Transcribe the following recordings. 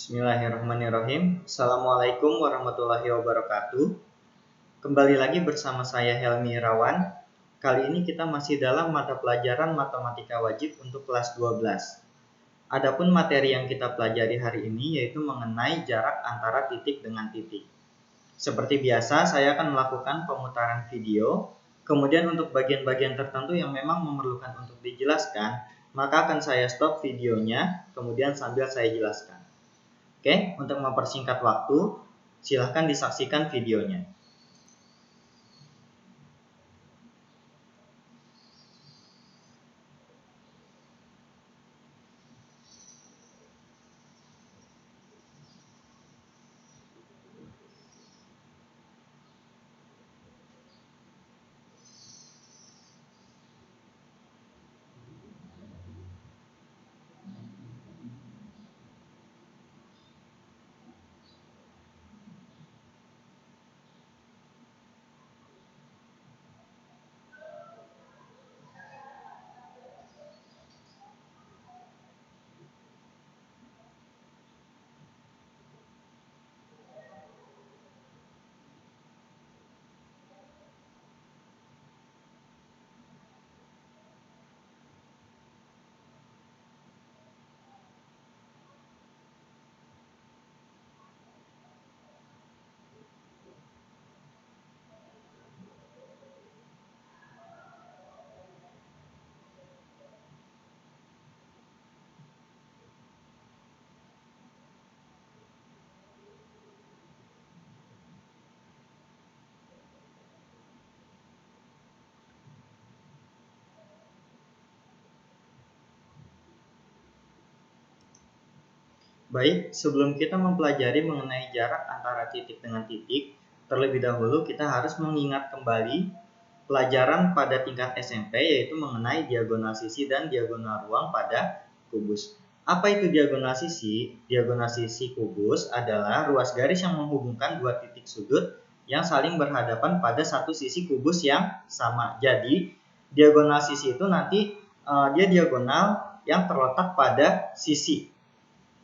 Bismillahirrahmanirrahim. Assalamualaikum warahmatullahi wabarakatuh. Kembali lagi bersama saya Helmi Irawan. Kali ini kita masih dalam mata pelajaran matematika wajib untuk kelas 12. Adapun materi yang kita pelajari hari ini yaitu mengenai jarak antara titik dengan titik. Seperti biasa, saya akan melakukan pemutaran video. Kemudian untuk bagian-bagian tertentu yang memang memerlukan untuk dijelaskan, maka akan saya stop videonya, kemudian sambil saya jelaskan. Oke, untuk mempersingkat waktu, silahkan disaksikan videonya. Baik, sebelum kita mempelajari mengenai jarak antara titik dengan titik, terlebih dahulu kita harus mengingat kembali pelajaran pada tingkat SMP yaitu mengenai diagonal sisi dan diagonal ruang pada kubus. Apa itu diagonal sisi? Diagonal sisi kubus adalah ruas garis yang menghubungkan dua titik sudut yang saling berhadapan pada satu sisi kubus yang sama. Jadi, diagonal sisi itu nanti dia diagonal yang terletak pada sisi.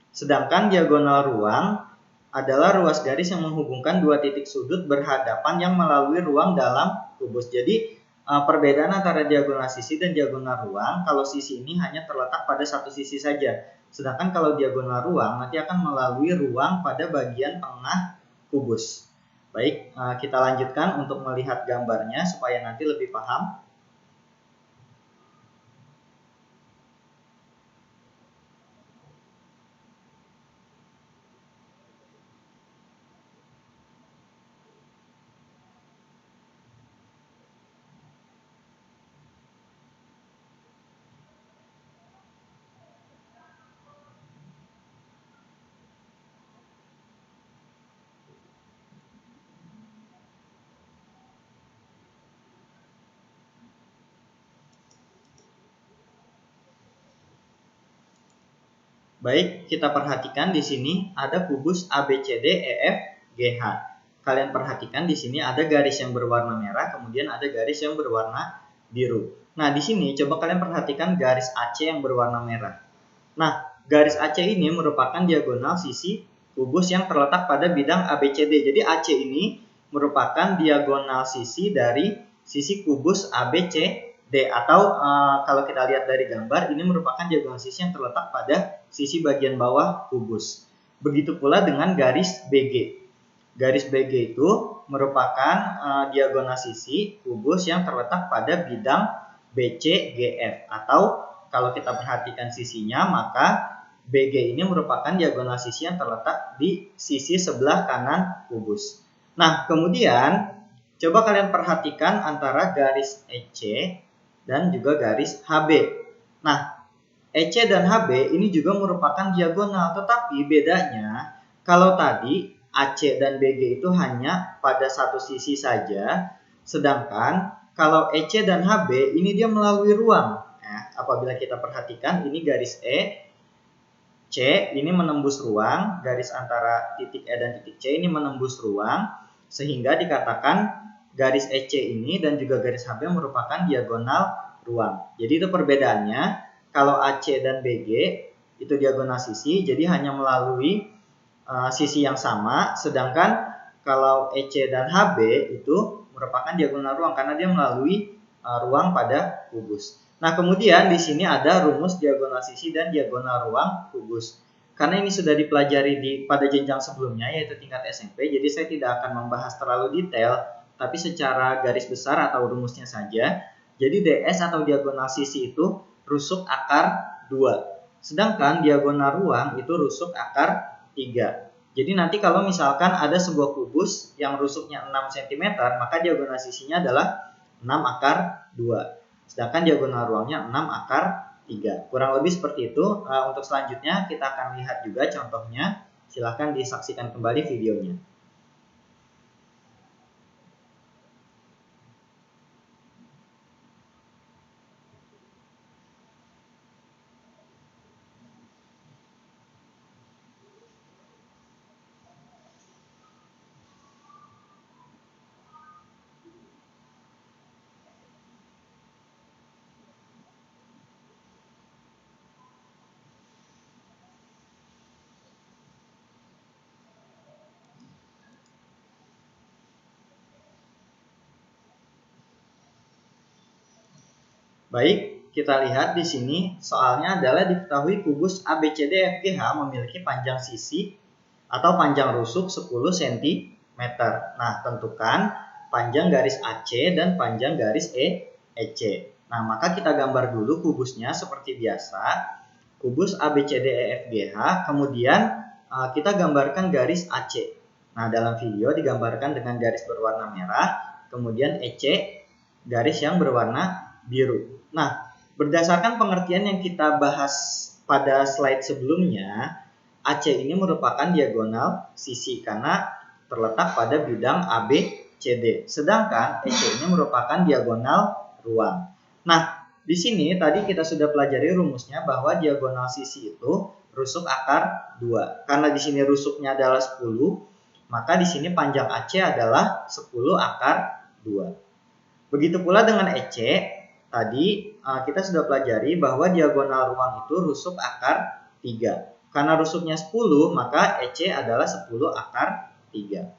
Sedangkan diagonal ruang adalah ruas garis yang menghubungkan dua titik sudut berhadapan yang melalui ruang dalam kubus. Jadi perbedaan antara diagonal sisi dan diagonal ruang, kalau sisi ini hanya terletak pada satu sisi saja. Sedangkan kalau diagonal ruang nanti akan melalui ruang pada bagian tengah kubus. Baik, kita lanjutkan untuk melihat gambarnya supaya nanti lebih paham. Baik, kita perhatikan di sini ada kubus ABCD, EF, GH. Kalian perhatikan di sini ada garis yang berwarna merah, kemudian ada garis yang berwarna biru. Nah, di sini coba kalian perhatikan garis AC yang berwarna merah. Nah, garis AC ini merupakan diagonal sisi kubus yang terletak pada bidang ABCD. Jadi AC ini merupakan diagonal sisi dari sisi kubus ABCD. Atau kalau kita lihat dari gambar, ini merupakan diagonal sisi yang terletak pada sisi bagian bawah kubus. Begitu pula dengan garis BG. Garis BG itu merupakan diagonal sisi kubus yang terletak pada bidang BCGF. Atau kalau kita perhatikan sisinya, maka BG ini merupakan diagonal sisi yang terletak di sisi sebelah kanan kubus. Nah, kemudian coba kalian perhatikan antara garis EC dan juga garis HB. Nah, EC dan HB ini juga merupakan diagonal, tetapi bedanya kalau tadi AC dan BG itu hanya pada satu sisi saja, sedangkan kalau EC dan HB ini dia melalui ruang. Nah, apabila kita perhatikan ini garis E, C ini menembus ruang, garis antara titik E dan titik C ini menembus ruang, sehingga dikatakan garis EC ini dan juga garis HB merupakan diagonal ruang. Jadi itu perbedaannya. Kalau AC dan BG itu diagonal sisi, jadi hanya melalui sisi yang sama, sedangkan kalau EC dan HB itu merupakan diagonal ruang karena dia melalui ruang pada kubus. Nah, kemudian di sini ada rumus diagonal sisi dan diagonal ruang kubus. Karena ini sudah dipelajari pada jenjang sebelumnya yaitu tingkat SMP, jadi saya tidak akan membahas terlalu detail, tapi secara garis besar atau rumusnya saja. Jadi DS atau diagonal sisi itu rusuk akar 2. Sedangkan diagonal ruang itu rusuk akar 3. Jadi nanti kalau misalkan ada sebuah kubus yang rusuknya 6 cm, maka diagonal sisinya adalah 6 akar 2. Sedangkan diagonal ruangnya 6 akar 3. Kurang lebih seperti itu. Untuk selanjutnya kita akan lihat juga contohnya. Silahkan disaksikan kembali videonya. Baik, kita lihat di sini soalnya adalah diketahui kubus ABCDFGH memiliki panjang sisi atau panjang rusuk 10 cm. Nah, tentukan panjang garis AC dan panjang garis EC. Nah, maka kita gambar dulu kubusnya seperti biasa. Kubus ABCDEFGH, kemudian kita gambarkan garis AC. Nah, dalam video digambarkan dengan garis berwarna merah, kemudian EC garis yang berwarna biru. Nah, berdasarkan pengertian yang kita bahas pada slide sebelumnya, AC ini merupakan diagonal sisi karena terletak pada bidang ABCD. Sedangkan EC ini merupakan diagonal ruang. Nah, di sini tadi kita sudah pelajari rumusnya bahwa diagonal sisi itu rusuk akar 2. Karena di sini rusuknya adalah 10, maka di sini panjang AC adalah 10 akar 2. Begitu pula dengan EC. Tadi kita sudah pelajari bahwa diagonal ruang itu rusuk akar 3. Karena rusuknya 10, maka EC adalah 10 akar 3.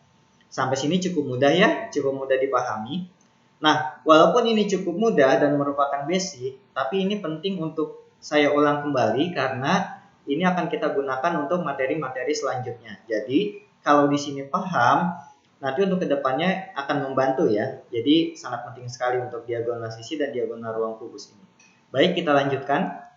Sampai sini cukup mudah ya, cukup mudah dipahami. Nah, walaupun ini cukup mudah dan merupakan basic, tapi ini penting untuk saya ulang kembali karena ini akan kita gunakan untuk materi-materi selanjutnya. Jadi, kalau di sini paham, nanti untuk kedepannya akan membantu ya. Jadi sangat penting sekali untuk diagonal sisi dan diagonal ruang kubus ini. Baik, kita lanjutkan.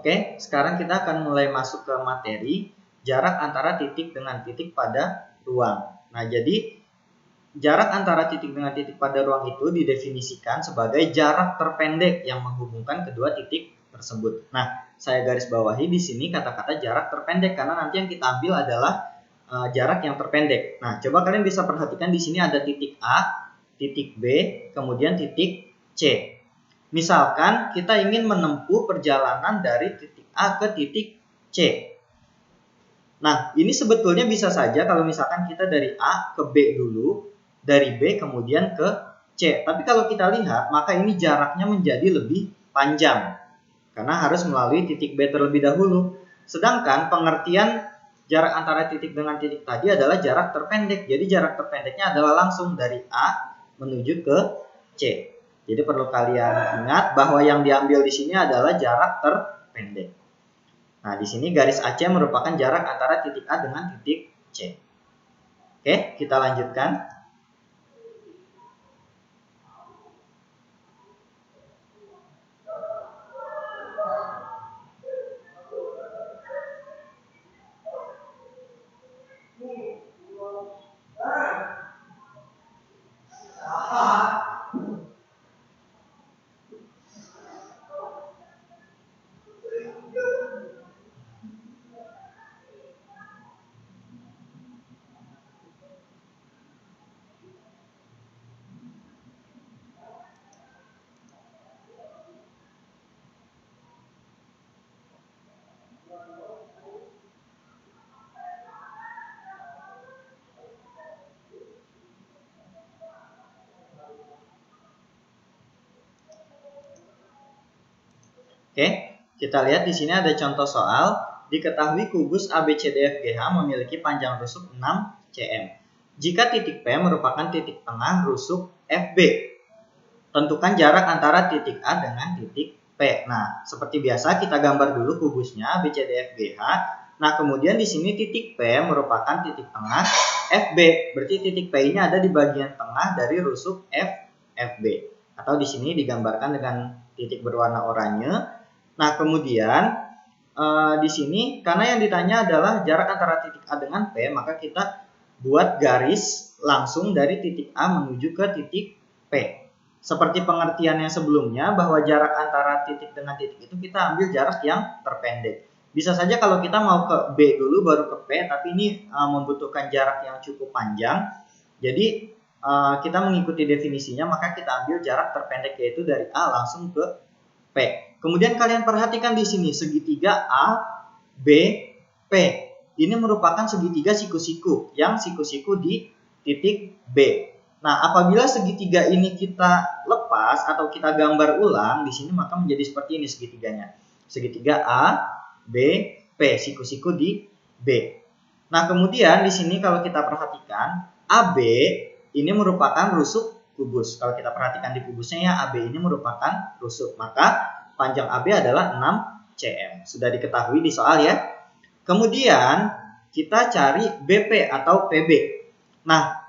Oke, sekarang kita akan mulai masuk ke materi jarak antara titik dengan titik pada ruang. Nah, jadi jarak antara titik dengan titik pada ruang itu didefinisikan sebagai jarak terpendek yang menghubungkan kedua titik tersebut. Nah, saya garis bawahi di sini kata-kata jarak terpendek karena nanti yang kita ambil adalah jarak yang terpendek. Nah, coba kalian bisa perhatikan di sini ada titik A, titik B, kemudian titik C. Misalkan kita ingin menempuh perjalanan dari titik A ke titik C. Nah, ini sebetulnya bisa saja kalau misalkan kita dari A ke B dulu, dari B kemudian ke C. Tapi kalau kita lihat, maka ini jaraknya menjadi lebih panjang. Karena harus melalui titik B terlebih dahulu. Sedangkan pengertian jarak antara titik dengan titik tadi adalah jarak terpendek. Jadi jarak terpendeknya adalah langsung dari A menuju ke C. Jadi perlu kalian ingat bahwa yang diambil di sini adalah jarak terpendek. Nah, di sini garis AC merupakan jarak antara titik A dengan titik C. Oke, kita lanjutkan. Oke, kita lihat di sini ada contoh soal. Diketahui kubus ABCDFGH memiliki panjang rusuk 6 cm. Jika titik P merupakan titik tengah rusuk FB, tentukan jarak antara titik A dengan titik P. Nah, seperti biasa kita gambar dulu kubusnya ABCDFGH. Nah, kemudian di sini titik P merupakan titik tengah FB. Berarti titik P ini ada di bagian tengah dari rusuk FB. Atau di sini digambarkan dengan titik berwarna oranye. Nah, kemudian di sini karena yang ditanya adalah jarak antara titik A dengan P, maka kita buat garis langsung dari titik A menuju ke titik P. Seperti pengertian yang sebelumnya bahwa jarak antara titik dengan titik itu kita ambil jarak yang terpendek. Bisa saja kalau kita mau ke B dulu baru ke P, tapi ini membutuhkan jarak yang cukup panjang. Jadi kita mengikuti definisinya, maka kita ambil jarak terpendek yaitu dari A langsung ke P. Kemudian kalian perhatikan di sini segitiga A, B, P. Ini merupakan segitiga siku-siku yang siku-siku di titik B. Nah, apabila segitiga ini kita lepas atau kita gambar ulang di sini, maka menjadi seperti ini segitiganya. Segitiga A, B, P, siku-siku di B. Nah, kemudian di sini kalau kita perhatikan AB ini merupakan rusuk kubus. Kalau kita perhatikan di kubusnya ya, AB ini merupakan rusuk. Maka panjang AB adalah 6 cm. Sudah diketahui di soal ya. Kemudian kita cari BP atau PB. Nah,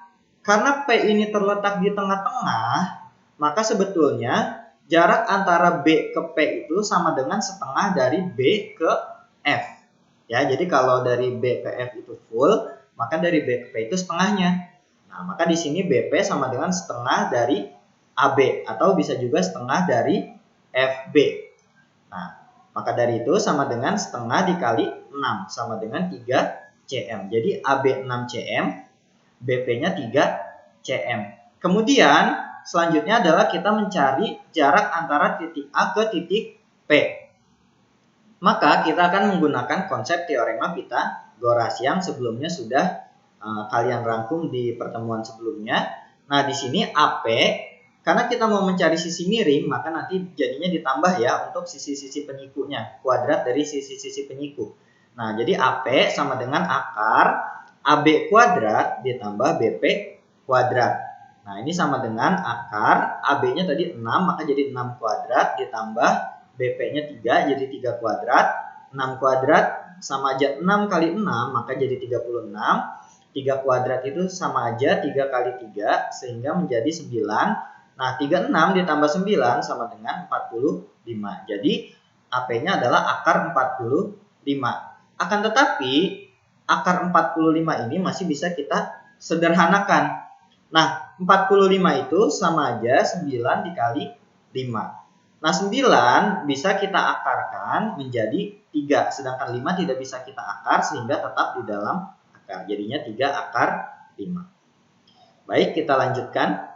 karena P ini terletak di tengah-tengah, maka sebetulnya jarak antara B ke P itu sama dengan setengah dari B ke F. Ya, jadi kalau dari B ke F itu full, maka dari B ke P itu setengahnya. Nah, maka di sini BP sama dengan setengah dari AB atau bisa juga setengah dari FB. Nah, maka dari itu sama dengan setengah dikali 6 sama dengan 3 cm. Jadi AB 6 cm, BP-nya 3 cm. Kemudian selanjutnya adalah kita mencari jarak antara titik A ke titik P. Maka kita akan menggunakan konsep teorema Pythagoras yang sebelumnya sudah kalian rangkum di pertemuan sebelumnya. Nah, di sini AP, karena kita mau mencari sisi miring, maka nanti jadinya ditambah ya untuk sisi-sisi penyikunya, kuadrat dari sisi-sisi penyiku. Nah, jadi AP sama dengan akar AB kuadrat ditambah BP kuadrat. Nah, ini sama dengan akar AB-nya tadi 6, maka jadi 6 kuadrat ditambah BP-nya 3, jadi 3 kuadrat. 6 kuadrat sama aja 6 kali 6, maka jadi 36. 3 kuadrat itu sama aja 3 kali 3 sehingga menjadi 9. Nah, 36 ditambah 9 sama dengan 45. Jadi AP-nya adalah akar 45. Akan tetapi akar 45 ini masih bisa kita sederhanakan. Nah, 45 itu sama aja 9 dikali 5. Nah, 9 bisa kita akarkan menjadi 3. Sedangkan 5 tidak bisa kita akar sehingga tetap di dalam akar. Jadinya 3 akar 5. Baik, kita lanjutkan.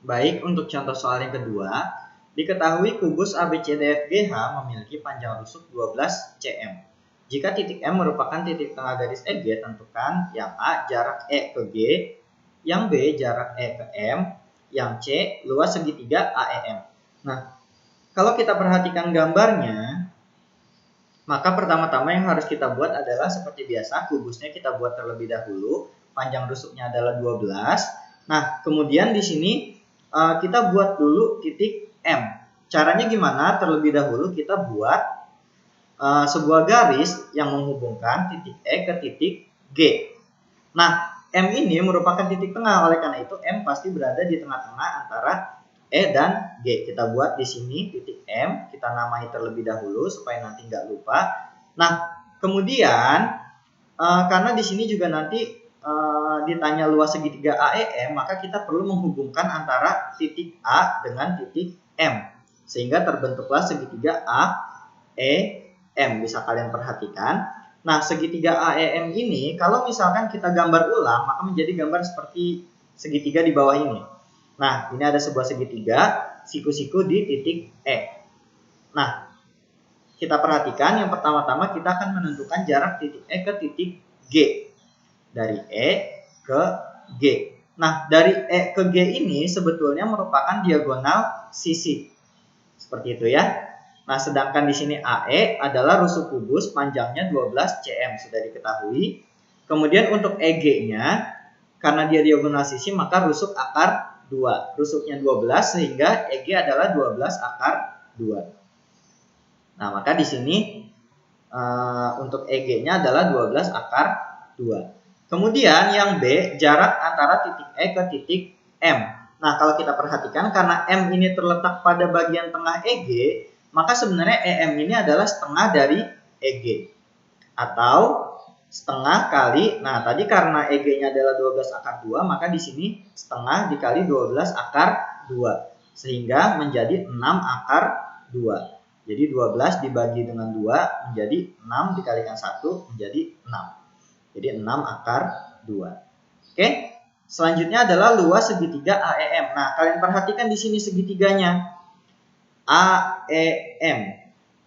Baik, untuk contoh soal yang kedua, diketahui kubus ABCDFGH memiliki panjang rusuk 12 cm. Jika titik M merupakan titik tengah garis EG, tentukan yang A jarak E ke G, yang B jarak E ke M, yang C luas segitiga AEM. Nah, kalau kita perhatikan gambarnya, maka pertama-tama yang harus kita buat adalah seperti biasa, kubusnya kita buat terlebih dahulu, panjang rusuknya adalah 12. Nah, kemudian di sini kita buat dulu titik M. Caranya gimana? Terlebih dahulu kita buat sebuah garis yang menghubungkan titik E ke titik G. Nah, M ini merupakan titik tengah, oleh karena itu M pasti berada di tengah-tengah antara E dan G. Kita buat di sini titik M, kita namai terlebih dahulu supaya nanti nggak lupa. Nah, kemudian karena di sini juga nanti ditanya luas segitiga AEM, maka kita perlu menghubungkan antara titik A dengan titik M, sehingga terbentuklah segitiga AEM. Bisa kalian perhatikan. Nah, segitiga AEM ini kalau misalkan kita gambar ulang, maka menjadi gambar seperti segitiga di bawah ini. Nah, ini ada sebuah segitiga, siku-siku di titik E. Nah, kita perhatikan yang pertama-tama kita akan menentukan jarak titik E ke titik G. Dari E ke G. Nah, dari E ke G ini sebetulnya merupakan diagonal sisi. Seperti itu ya. Nah, sedangkan di sini AE adalah rusuk kubus panjangnya 12 cm, sudah diketahui. Kemudian untuk EG-nya, karena dia diagonal sisi, maka rusuk akar 2. Rusuknya 12 sehingga EG adalah 12 akar 2. Nah, maka di sini untuk EG-nya adalah 12 akar 2. Kemudian yang B, jarak antara titik E ke titik M. Nah, kalau kita perhatikan karena M ini terletak pada bagian tengah EG, maka sebenarnya EM ini adalah setengah dari EG. Atau setengah kali, nah tadi karena EG-nya adalah 12 akar 2, maka di sini setengah dikali 12 akar 2. Sehingga menjadi 6 akar 2. Jadi 12 dibagi dengan 2 menjadi 6 dikalikan 1 menjadi 6. Jadi 6 akar 2. Oke. Selanjutnya adalah luas segitiga AEM. Nah, kalian perhatikan di sini segitiganya. AEM.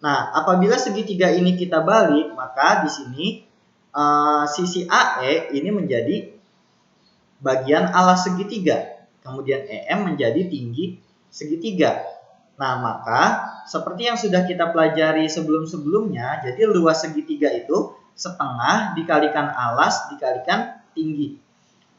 Nah, apabila segitiga ini kita balik, maka di sini sisi AE ini menjadi bagian alas segitiga. Kemudian EM menjadi tinggi segitiga. Nah, maka seperti yang sudah kita pelajari sebelum-sebelumnya, jadi luas segitiga itu setengah dikalikan alas dikalikan tinggi.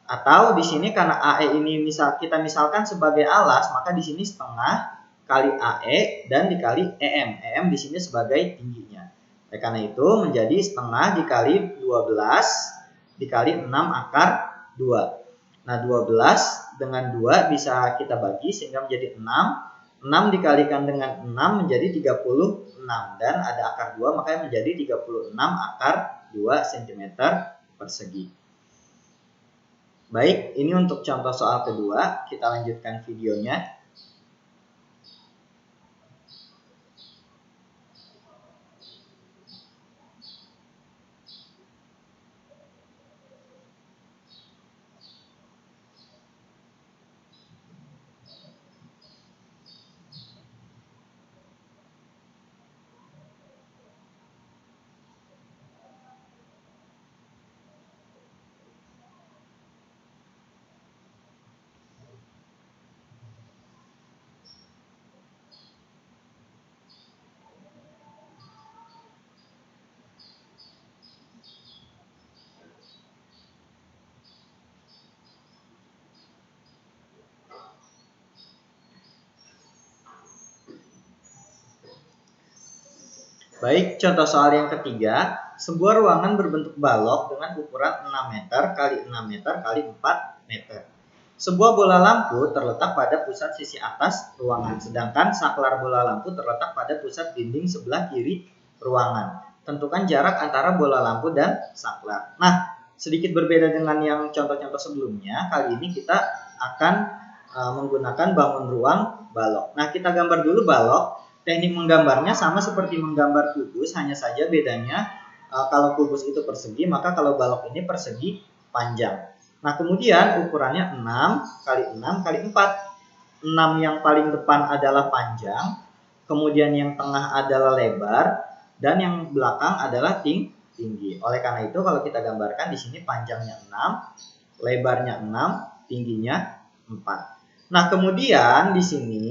Atau di sini karena AE ini kita misalkan sebagai alas, maka di sini setengah kali AE dan dikali EM. EM di sini sebagai tingginya. Oleh karena itu menjadi setengah dikali 12 dikali 6 akar 2. Nah, 12 dengan 2 bisa kita bagi sehingga menjadi 6. 6 dikalikan dengan 6 menjadi 36 dan ada akar 2 maka menjadi 36 akar 2 cm persegi. Baik, ini untuk contoh soal kedua, kita lanjutkan videonya. Baik, contoh soal yang ketiga, sebuah ruangan berbentuk balok dengan ukuran 6 meter kali 6 meter kali 4 meter. Sebuah bola lampu terletak pada pusat sisi atas ruangan, sedangkan saklar bola lampu terletak pada pusat dinding sebelah kiri ruangan. Tentukan jarak antara bola lampu dan saklar. Nah, sedikit berbeda dengan yang contoh-contoh sebelumnya, kali ini kita akan menggunakan bangun ruang balok. Nah, kita gambar dulu balok. Teknik menggambarnya sama seperti menggambar kubus, hanya saja bedanya kalau kubus itu persegi, maka kalau balok ini persegi panjang. Nah, kemudian ukurannya 6 kali 6 kali 4. 6 yang paling depan adalah panjang, kemudian yang tengah adalah lebar, dan yang belakang adalah tinggi. Oleh karena itu kalau kita gambarkan di sini panjangnya 6, lebarnya 6, tingginya 4. Nah, kemudian di sini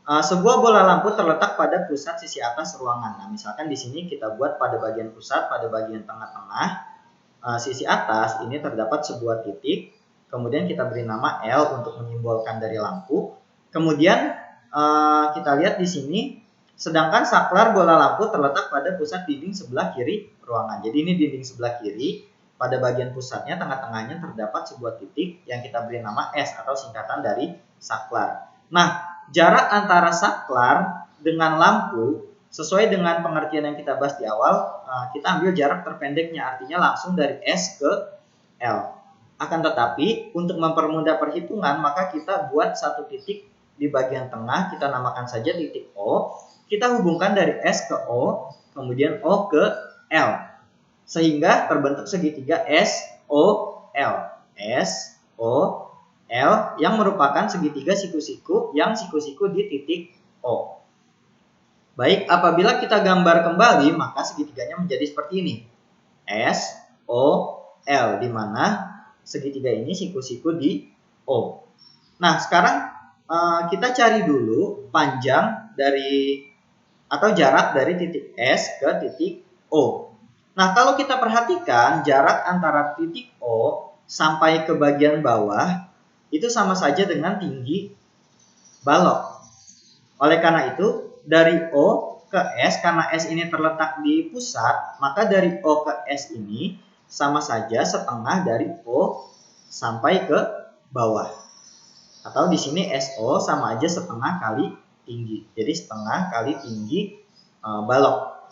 sebuah bola lampu terletak pada pusat sisi atas ruangan. Nah, misalkan di sini kita buat pada bagian pusat, pada bagian tengah-tengah sisi atas ini terdapat sebuah titik. Kemudian kita beri nama L untuk menyimbolkan dari lampu. Kemudian kita lihat di sini Sedangkan saklar bola lampu terletak pada pusat dinding sebelah kiri ruangan. Jadi ini dinding sebelah kiri, pada bagian pusatnya tengah-tengahnya terdapat sebuah titik yang kita beri nama S atau singkatan dari saklar. Nah, jarak antara saklar dengan lampu sesuai dengan pengertian yang kita bahas di awal, kita ambil jarak terpendeknya, artinya langsung dari S ke L. Akan tetapi untuk mempermudah perhitungan, maka kita buat satu titik di bagian tengah, kita namakan saja titik O. Kita hubungkan dari S ke O, kemudian O ke L, sehingga terbentuk segitiga SOL. SOL yang merupakan segitiga siku-siku yang siku-siku di titik O. Baik, apabila kita gambar kembali, maka segitiganya menjadi seperti ini. SOL, di mana segitiga ini siku-siku di O. Nah, sekarang kita cari dulu panjang dari atau jarak dari titik S ke titik O. Nah, kalau kita perhatikan jarak antara titik O sampai ke bagian bawah itu sama saja dengan tinggi balok. Oleh karena itu, dari O ke S, karena S ini terletak di pusat, maka dari O ke S ini sama saja setengah dari O sampai ke bawah. Atau di sini SO sama aja setengah kali tinggi. Jadi setengah kali tinggi balok.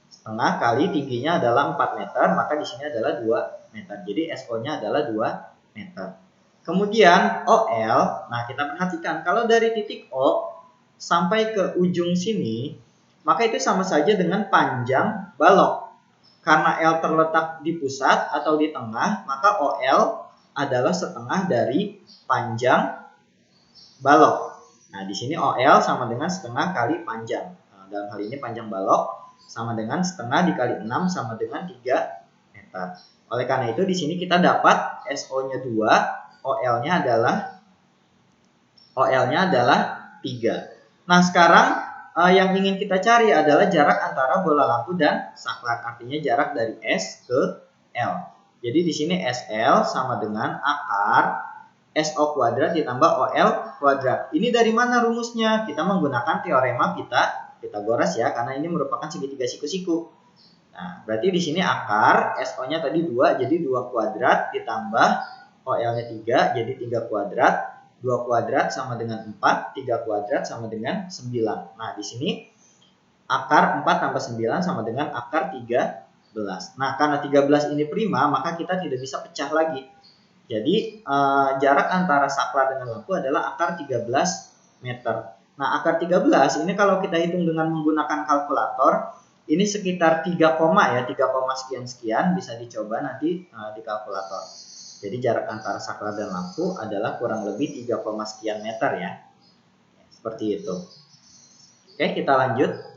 Setengah kali tingginya adalah 4 meter, maka di sini adalah 2 meter. Jadi SO-nya adalah 2 meter. Kemudian OL, nah kita perhatikan kalau dari titik O sampai ke ujung sini, maka itu sama saja dengan panjang balok. Karena L terletak di pusat atau di tengah, maka OL adalah setengah dari panjang balok. Nah, di sini OL sama dengan setengah kali panjang. Nah, dalam hal ini panjang balok sama dengan setengah dikali 6 sama dengan 3 meter. Oleh karena itu di sini kita dapat SO-nya 2, OL-nya adalah 3. Nah, sekarang yang ingin kita cari adalah jarak antara bola lampu dan saklar. Artinya jarak dari S ke L. Jadi di sini SL sama dengan akar SO kuadrat ditambah OL kuadrat. Ini dari mana rumusnya? Kita menggunakan teorema Pythagoras ya, karena ini merupakan segitiga siku-siku. Nah, berarti di sini akar SO-nya tadi 2, jadi 2 kuadrat ditambah OL-nya 3, jadi 3 kuadrat. 2 kuadrat sama dengan 4, 3 kuadrat sama dengan 9. Nah, di sini akar 4 tambah 9 sama dengan akar 13. Nah, karena 13 ini prima, maka kita tidak bisa pecah lagi. Jadi jarak antara saklar dengan lampu adalah akar 13 meter. Nah, akar 13 ini kalau kita hitung dengan menggunakan kalkulator, ini sekitar 3 koma ya, 3 koma sekian-sekian, bisa dicoba nanti di kalkulator. Jadi jarak antara saklar dan lampu adalah kurang lebih 3 koma sekian meter ya. Seperti itu. Oke, kita lanjut.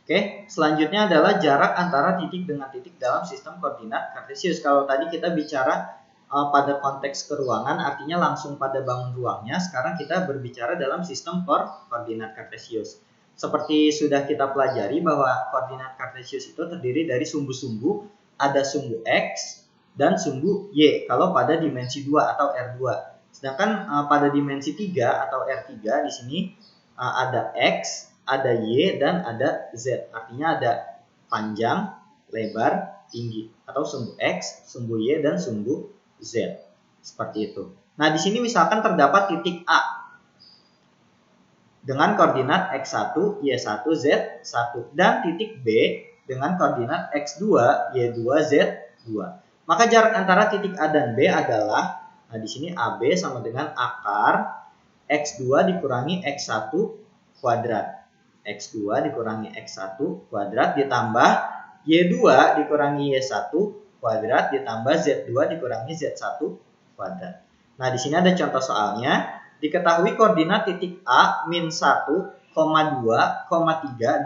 Oke, selanjutnya adalah jarak antara titik dengan titik dalam sistem koordinat kartesius. Kalau tadi kita bicara pada konteks keruangan, artinya langsung pada bangun ruangnya. Sekarang kita berbicara dalam sistem koordinat kartesius. Seperti sudah kita pelajari bahwa koordinat kartesius itu terdiri dari sumbu-sumbu, ada sumbu X dan sumbu Y kalau pada dimensi 2 atau R2. Sedangkan pada dimensi 3 atau R3 di sini ada X, ada Y, dan ada Z. Artinya ada panjang, lebar, tinggi. Atau sumbu X, sumbu Y, dan sumbu Z. Seperti itu. Nah, di sini misalkan terdapat titik A dengan koordinat X1, Y1, Z1. Dan titik B dengan koordinat X2, Y2, Z2. Maka jarak antara titik A dan B adalah, nah di sini AB sama dengan akar X2 dikurangi X1 kuadrat. X2 dikurangi X1 kuadrat ditambah Y2 dikurangi Y1 kuadrat ditambah Z2 dikurangi Z1 kuadrat. Nah, di sini ada contoh soalnya. Diketahui koordinat titik A min 1, 2, 3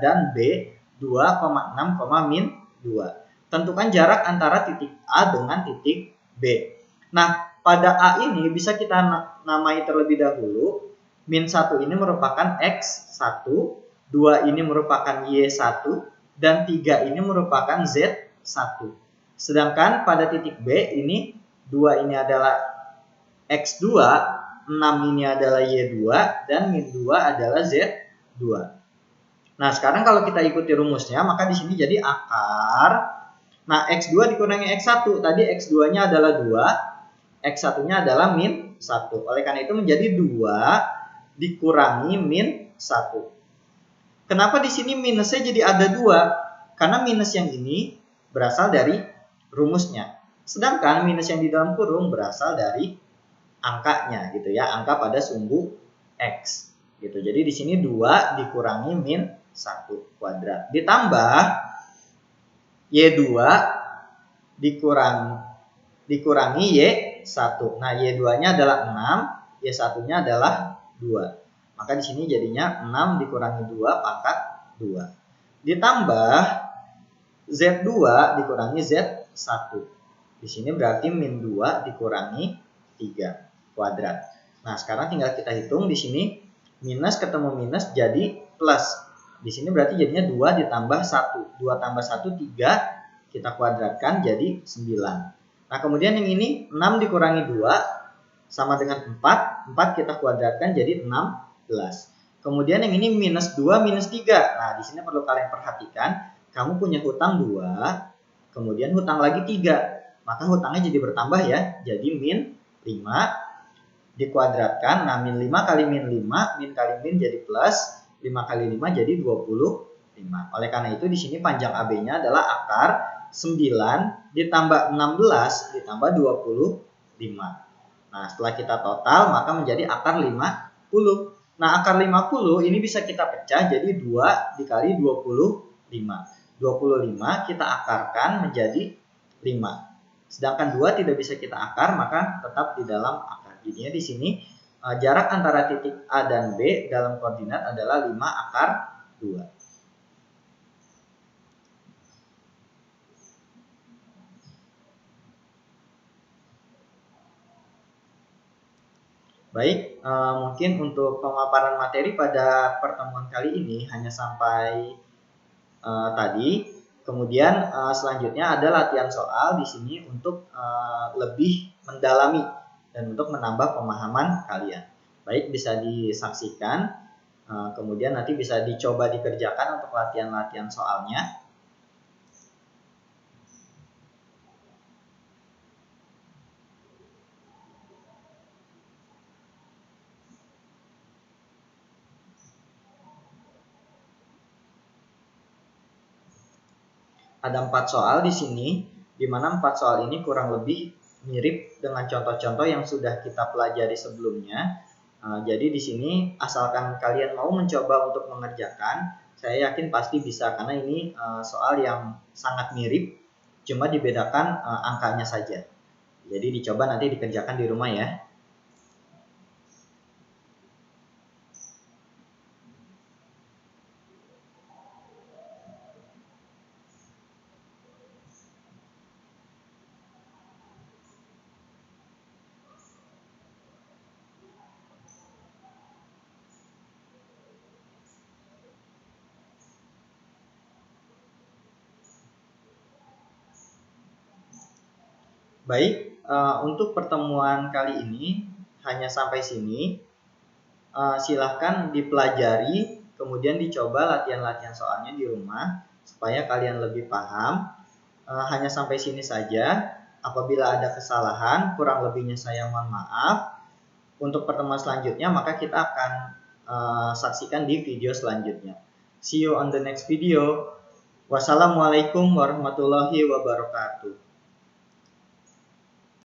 dan B 2,6, min 2. Tentukan jarak antara titik A dengan titik B. Nah, pada A ini bisa kita namai terlebih dahulu. Min 1 ini merupakan X1, 2 ini merupakan Y1, dan 3 ini merupakan Z1. Sedangkan pada titik B ini 2 ini adalah X2, 6 ini adalah Y2, dan min 2 adalah Z2. Nah, sekarang kalau kita ikuti rumusnya, maka di sini jadi akar. Nah, X2 dikurangi X1. Tadi X2-nya adalah 2, X1-nya adalah min 1. Oleh karena itu menjadi 2 dikurangi min 1. Kenapa di sini minusnya jadi ada 2? Karena minus yang ini berasal dari rumusnya. Sedangkan minus yang di dalam kurung berasal dari angkanya gitu ya, angka pada sumbu X gitu. Jadi di sini 2 dikurangi min 1 kuadrat ditambah Y2 dikurangi Y1. Nah, Y2-nya adalah 6, Y1-nya adalah 2. Maka di sini jadinya 6 dikurangi 2 pangkat 2. Ditambah Z2 dikurangi Z1. Di sini berarti min 2 dikurangi 3 kuadrat. Nah, sekarang tinggal kita hitung di sini minus ketemu minus jadi plus. Di sini berarti jadinya 2 ditambah 1. 2 tambah 1 3, kita kuadratkan jadi 9. Nah, kemudian yang ini 6 dikurangi 2 sama dengan 4. 4 kita kuadratkan jadi 16. Kemudian yang ini minus 2 minus 3. Nah, di sini perlu kalian perhatikan, kamu punya hutang 2, kemudian hutang lagi 3. Maka hutangnya jadi bertambah ya. Jadi min 5 dikuadratkan. Nah, min 5 kali min 5, min kali min jadi plus. 5 kali 5 jadi 25. Oleh karena itu di sini panjang AB-nya adalah akar 9 ditambah 16 ditambah 25. Nah, setelah kita total maka menjadi akar 50. Nah, akar 50 ini bisa kita pecah jadi 2 dikali 25. 25 kita akarkan menjadi 5. Sedangkan 2 tidak bisa kita akar, maka tetap di dalam akar. Jadinya di sini jarak antara titik A dan B dalam koordinat adalah 5 akar 2. Baik, mungkin untuk pemaparan materi pada pertemuan kali ini hanya sampai tadi. Kemudian selanjutnya ada latihan soal di sini untuk lebih mendalami dan untuk menambah pemahaman kalian. Baik, bisa disaksikan, kemudian nanti bisa dicoba dikerjakan untuk latihan-latihan soalnya. Ada 4 soal di sini, di mana 4 soal ini kurang lebih mirip dengan contoh-contoh yang sudah kita pelajari sebelumnya. Jadi di sini asalkan kalian mau mencoba untuk mengerjakan, saya yakin pasti bisa karena ini soal yang sangat mirip, cuma dibedakan angkanya saja. Jadi dicoba nanti dikerjakan di rumah ya. Baik, untuk pertemuan kali ini hanya sampai sini. Silahkan dipelajari, kemudian dicoba latihan-latihan soalnya di rumah supaya kalian lebih paham. Hanya sampai sini saja. Apabila ada kesalahan, kurang lebihnya saya mohon maaf. Untuk pertemuan selanjutnya maka kita akan saksikan di video selanjutnya. See you on the next video. Wassalamualaikum warahmatullahi wabarakatuh.